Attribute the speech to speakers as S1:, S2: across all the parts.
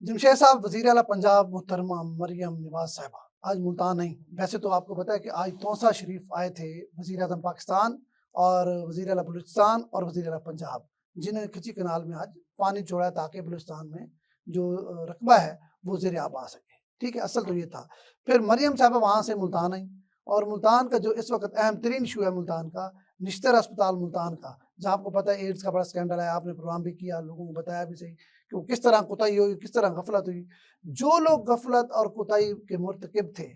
S1: جمشید صاحب، وزیر اعلیٰ پنجاب محترمہ مریم نواز صاحبہ آج ملتان نہیں. ویسے تو آپ کو پتہ ہے کہ آج توسا شریف آئے تھے، وزیر اعظم پاکستان اور وزیر اعلیٰ بلوچستان اور وزیر اعلیٰ پنجاب، جنہوں نے کھچی کنال میں آج پانی چھوڑا تاکہ بلوچستان میں جو رقبہ ہے وہ زیر آب آ سکے. ٹھیک ہے، اصل تو یہ تھا. پھر مریم صاحبہ وہاں سے ملتان آئیں، اور ملتان کا جو اس وقت اہم ترین ایشو ہے ملتان کا، نشتر اسپتال ملتان کا، جہاں آپ کو پتہ ہے ایڈز کا بڑا سکینڈل ہے. آپ نے پروگرام بھی کیا، لوگوں کو بتایا بھی صحیح کہ وہ کس طرح کوتاہی ہوئی، کس طرح غفلت ہوئی. جو لوگ غفلت اور کوتاہی کے مرتکب تھے،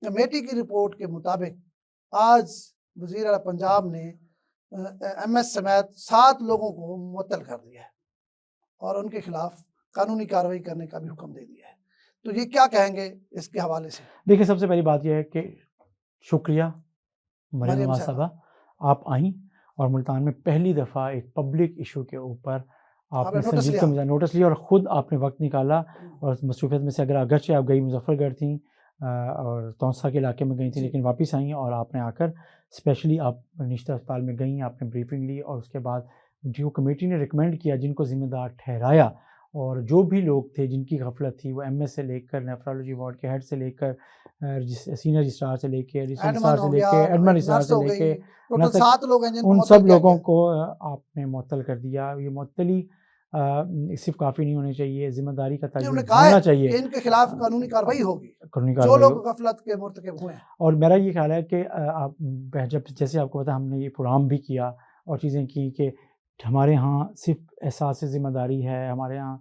S1: کمیٹی کی رپورٹ کے مطابق آج وزیر اعلیٰ پنجاب نے ایم ایس سمیت 7 لوگوں کو معطل کر دیا ہے اور ان کے خلاف قانونی کارروائی کرنے کا بھی حکم دے دیا ہے. تو یہ کیا کہیں گے اس کے حوالے سے؟
S2: دیکھیں، سب سے پہلی بات یہ ہے کہ شکریہ مریم نواز صاحبہ، آپ آئیں اور ملتان میں پہلی دفعہ ایک پبلک ایشو کے اوپر آپ نے سنجیدگی کا نوٹس لیا اور خود آپ نے وقت نکالا. اور مصروفیت میں سے اگرچہ آپ گئی مظفر گڑھ تھیں اور توسا کے علاقے میں گئی تھیں، لیکن واپس آئیں اور آپ نے آ کر اسپیشلی آپ نشتر اسپتال میں گئیں، آپ نے بریفنگ لی اور اس کے بعد جو کمیٹی نے ریکمینڈ کیا، جن کو ذمہ دار ٹھہرایا، اور جو بھی لوگ تھے جن کی غفلت تھی، وہ ایم ایس سے لے کر نیفرالوجی وارڈ کے ہیڈ سے لے کر سینئر رجسٹرار سے لے کے رجسٹرار سے لے کے ایڈمن رجسٹرار سے لے کے ان سب لوگوں کو آپ نے معطل کر دیا. یہ معطلی صرف کافی نہیں ہونی چاہیے، ذمہ داری کا تعین ہونا چاہیے
S1: کہ ان کے خلاف قانونی کارروائی ہوگی جو لوگ غفلت کے مرتکب ہوئے ہیں.
S2: اور میرا یہ خیال ہے کہ جب جیسے آپ کو پتا ہم نے یہ پروگرام بھی کیا اور چیزیں کی کہ ہمارے ہاں صرف احساس ذمہ داری ہے، ہمارے ہاں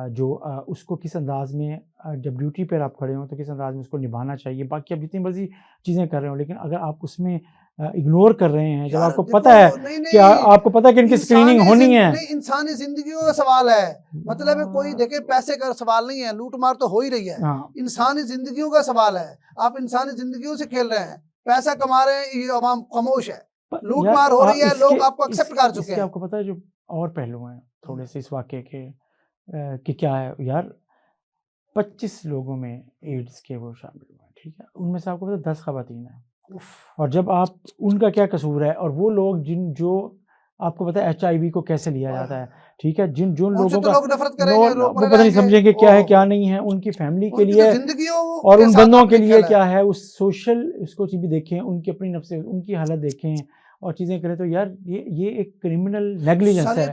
S2: جو اس کو کس انداز میں جب ڈیوٹی پر آپ کھڑے ہوں تو کس انداز میں اس کو نبھانا چاہیے. باقی آپ جتنی مرضی چیزیں کر رہے ہوں، لیکن اگر آپ اس میں اگنور کر رہے ہیں، جب آپ کو پتہ ہے کہ آپ کو پتہ ہے کہ ان کی اسکریننگ ہونی ہے.
S1: انسانی زندگیوں کا سوال ہے، مطلب کوئی دیکھیں پیسے کا سوال نہیں ہے، لوٹ مار تو ہو ہی رہی ہے، انسانی زندگیوں کا سوال ہے. آپ انسانی زندگیوں سے کھیل رہے ہیں، پیسہ کما رہے ہیں، یہ عوام خاموش ہے، لوٹ مار ہو رہی ہے، لوگ آپ کو ایکسپٹ کر چکے ہیں.
S2: آپ کو پتہ ہے جو اور پہلو ہیں تھوڑے سے اس واقعے کے کہ کیا ہے یار، 25 لوگوں میں ایڈز کے وہ شامل ہوئے ہیں، ٹھیک ہے، ان میں سے آپ کو پتہ 10 خواتین ہیں. اور جب آپ ان کا کیا قصور ہے، اور وہ لوگ جو آپ کو پتہ ہے ایچ آئی وی کو کیسے لیا جاتا ہے، ٹھیک ہے، جن لوگوں کا وہ پتہ نہیں سمجھیں گے کیا ہے کیا نہیں ہے، ان کی فیملی کے لیے اور ان بندوں کے لیے کیا ہے، اس سوشل اس کو بھی دیکھیں، ان کی اپنی نفس ان کی حالت دیکھیں اور چیزیں کریں. تو یار یہ ایک کرمنل نیگلیجنس ہے،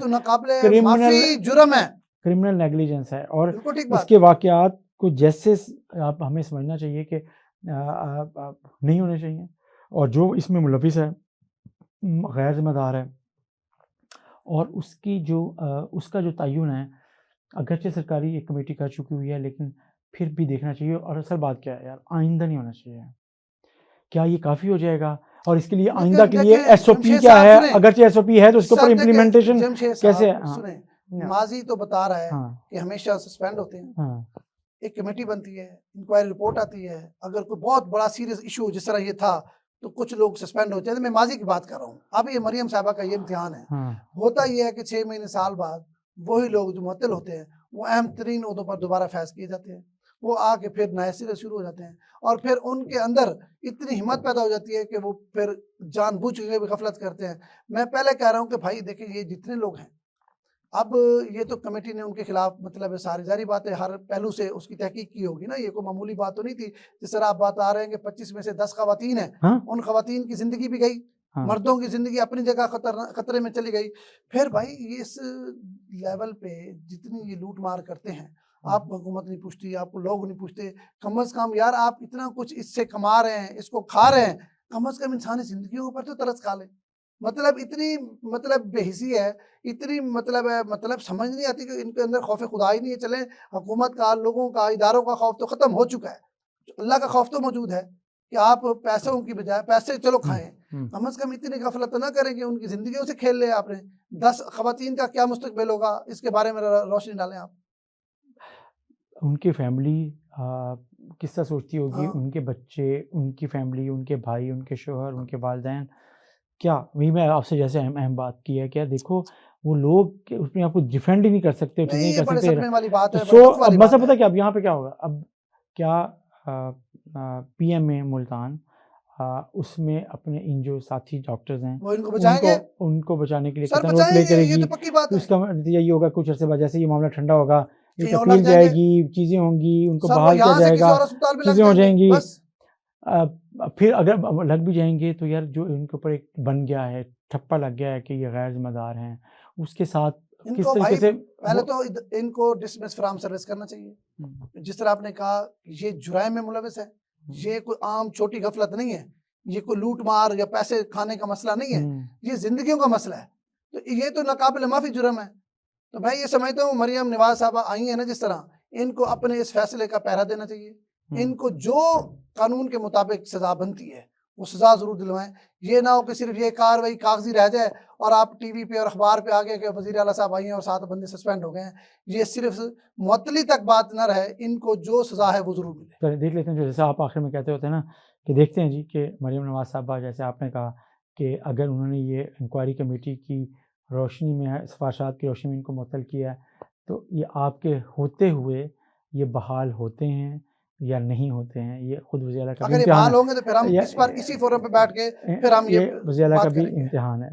S2: کرمنل نیگلیجنس ہے. اور اس کے واقعات کو جیسے آپ ہمیں سمجھنا چاہیے کہ نہیں ہونے چاہیے، اور جو اس میں ملوث ہے غیر ذمہ دار ہے، اور اس کا جو تعین ہے اگرچہ سرکاری ایک کمیٹی کر چکی ہوئی ہے، لیکن پھر بھی دیکھنا چاہیے. اور اصل بات کیا ہے یار، آئندہ نہیں ہونا چاہیے. کیا یہ کافی ہو جائے گا؟ اور اس کے لیے آئندہ کے لیے ایس او پی کیا ہے؟ اگرچہ ایس او پی ہے تو اس کے اوپر امپلیمنٹیشن کیسے؟
S1: ماضی تو بتا رہا ہے کہ ہمیشہ سسپینڈ ہوتے ہیں، ایک کمیٹی بنتی ہے، انکوائری رپورٹ آتی ہے، اگر کوئی بہت بڑا سیریس ایشو جس طرح یہ تھا تو کچھ لوگ سسپینڈ ہوتے ہیں. میں ماضی کی بات کر رہا ہوں. اب یہ مریم صاحبہ کا یہ امتحان ہے. ہوتا یہ ہے کہ 6 مہینے سال بعد وہی لوگ جو معطل ہوتے ہیں وہ اہم ترین عہدوں پر دوبارہ فیض کیے جاتے ہیں، وہ آ کے پھر نئے سرے شروع ہو جاتے ہیں، اور پھر ان کے اندر اتنی ہمت پیدا ہو جاتی ہے کہ وہ پھر جان بوجھ کے بھی غفلت کرتے ہیں. میں پہلے کہہ رہا ہوں کہ بھائی دیکھیں، یہ جتنے لوگ ہیں، اب یہ تو کمیٹی نے ان کے خلاف مطلب ساری ظاہری بات ہے ہر پہلو سے اس کی تحقیق کی ہوگی نا، یہ کوئی معمولی بات تو نہیں تھی. جس طرح آپ بات آ رہے ہیں کہ 25 میں سے 10 خواتین ہیں، ان خواتین کی زندگی بھی گئی، مردوں کی زندگی اپنی جگہ خطرے میں چلی گئی. پھر بھائی اس لیول پہ جتنی یہ لوٹ مار کرتے ہیں، آپ کو حکومت نہیں پوچھتی، آپ کو لوگ نہیں پوچھتے. کم از کم یار آپ اتنا کچھ اس سے کما رہے ہیں، اس کو کھا رہے ہیں، کم از کم انسانی زندگیوں پر تو ترس کھا لیں. مطلب اتنی بے حسی ہے، اتنی مطلب سمجھ نہیں آتی کہ ان کے اندر خوف خدا ہی نہیں ہے. چلیں حکومت کا، لوگوں کا، اداروں کا خوف تو ختم ہو چکا ہے، اللہ کا خوف تو موجود ہے کہ آپ پیسوں کی بجائے پیسے چلو کھائیں، کم از کم اتنی غفلت نہ کریں کہ ان کی زندگیوں سے کھیل لیں. آپ نے 10 خواتین کا کیا مستقبل ہوگا، اس کے بارے میں روشنی ڈالیں آپ.
S2: ان کی فیملی کس طرح سوچتی ہوگی، ان کے بچے، ان کی فیملی، ان کے بھائی، ان کے شوہر، ان کے والدین. کیا وہی میں آپ سے جیسے اہم بات کی ہے، کیا دیکھو وہ لوگ اپنے آپ کو ڈیفینڈ ہی نہیں کر سکتے، نہیں کر سکتے. اب مسئلہ پتہ ہے کہ اب یہاں پہ کیا ہوگا، اب کیا پی ایم اے ملتان اس میں اپنے ان جو ساتھی ڈاکٹرز ہیں ان کو بچانے کے لیے کتنا رول پلے کرے گی. اس کا نتیجہ یہ ہوگا کچھ عرصے بعد جیسے یہ معاملہ ٹھنڈا ہوگا ایک اپیل جائے گی, چیزیں ہوں گی, ان کو بحال کیا جائے گا, چیزیں ہو جائیں گی. پھر اگر لگ بھی جائیں گے تو یار جو ان کے اوپر ایک بن گیا ہے, ٹھپا لگ گیا ہے کہ یہ غیر ذمہ دار ہیں, اس کے ساتھ کس طریقے سے
S1: پہلے تو ان کو ڈسمس فرام سروس کرنا چاہیے. جس طرح آپ نے کہا یہ جرائم میں ملوث ہے, یہ کوئی عام چھوٹی غفلت نہیں ہے, یہ کوئی لوٹ مار یا پیسے کھانے کا مسئلہ نہیں ہے, یہ زندگیوں کا مسئلہ ہے. تو یہ تو ناقابل معافی جرم ہے. تو میں یہ سمجھتا ہوں مریم نواز صاحبہ آئی ہیں نا, جس طرح ان کو اپنے اس فیصلے کا پہرا دینا چاہیے. ان کو جو قانون کے مطابق سزا بنتی ہے وہ سزا ضرور دلوائیں. یہ نہ ہو کہ صرف یہ کاروائی کاغذی رہ جائے اور آپ ٹی وی پہ اور اخبار پہ آگے کہ وزیر اعلیٰ صاحب آئی ہیں اور 7 بندے سسپینڈ ہو گئے ہیں. یہ صرف معطلی تک بات نہ رہے, ان کو جو سزا ہے وہ ضرور ملے.
S2: دیکھ لیتے ہیں جو جیسا آپ آخر میں کہتے ہوتے ہیں نا کہ دیکھتے ہیں جی کہ مریم نواز صاحبہ جیسے آپ نے کہا کہ اگر انہوں نے یہ انکوائری کمیٹی کی روشنی میں, سفارشات کی روشنی میں ان کو معطل کیا ہے تو یہ آپ کے ہوتے ہوئے یہ بحال ہوتے ہیں یا نہیں ہوتے ہیں, یہ خود وزیر اعلیٰ کا بھی
S1: اگر یہ بحال ہوں گے تو پھر ہم اس پر اسی فورم پہ بیٹھ کے پھر ہم یہ
S2: وزیر اعلیٰ کا بھی امتحان ہے.